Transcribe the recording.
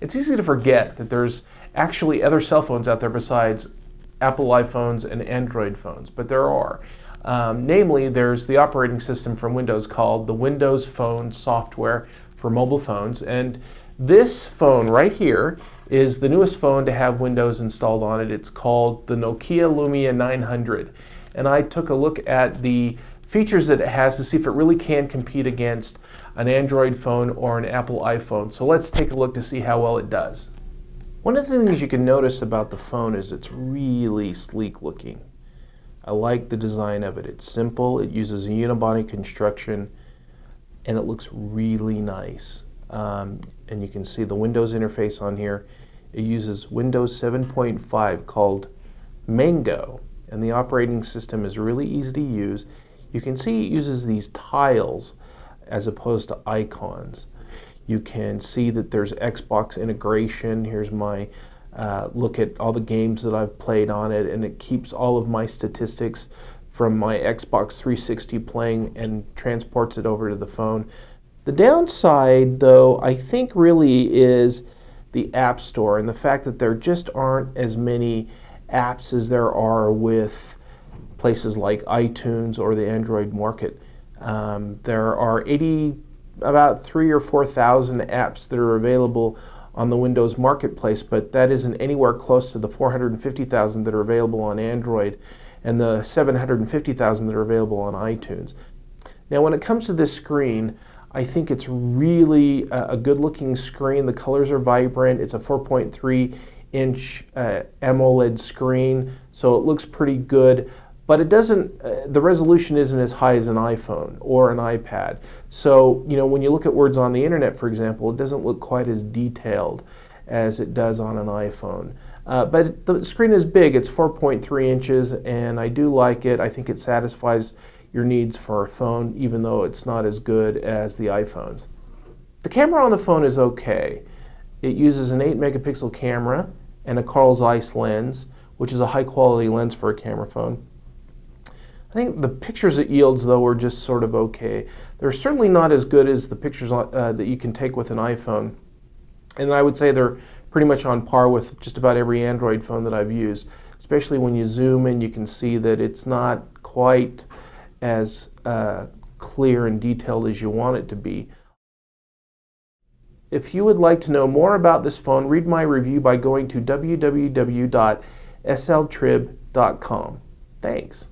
It's easy to forget that there's actually other cell phones out there besides Apple iPhones and Android phones, but there are. Namely, there's the operating system from Windows called the Windows Phone software for mobile phones, and this phone right here is the newest phone to have Windows installed on it. It's called the Nokia Lumia 900, and I took a look at the features that it has to see if it really can compete against an Android phone or an Apple iPhone. So let's take a look to see how well it does. One of the things you can notice about the phone is it's really sleek looking. I like the design of it. It's simple, it uses a unibody construction, and it looks really nice. And you can see the Windows interface on here. It uses Windows 7.5 called Mango, and the operating system is really easy to use. You can see it uses these tiles as opposed to icons. You can see that there's Xbox integration. Here's my look at all the games that I've played on it, and it keeps all of my statistics from my Xbox 360 playing and transports it over to the phone. The downside, though, I think really is the App Store and the fact that there just aren't as many apps as there are with places like iTunes or the Android market. There are about 3,000 or 4,000 apps that are available on the Windows marketplace, but that isn't anywhere close to the 450,000 that are available on Android and the 750,000 that are available on iTunes. Now, when it comes to this screen, I think it's really a good looking screen. The colors are vibrant. It's a 4.3-inch AMOLED screen, so it looks pretty good. But it doesn't, the resolution isn't as high as an iPhone or an iPad. So, when you look at words on the internet, for example, it doesn't look quite as detailed as it does on an iPhone. But the screen is big. It's 4.3 inches, and I do like it. I think it satisfies your needs for a phone, even though it's not as good as the iPhones. The camera on the phone is okay. It uses an 8-megapixel camera and a Carl Zeiss lens, which is a high-quality lens for a camera phone. I think the pictures it yields, though, are just sort of okay. They're certainly not as good as the pictures that you can take with an iPhone. And I would say they're pretty much on par with just about every Android phone that I've used, especially when you zoom in, you can see that it's not quite as clear and detailed as you want it to be. If you would like to know more about this phone, read my review by going to www.sltrib.com. Thanks.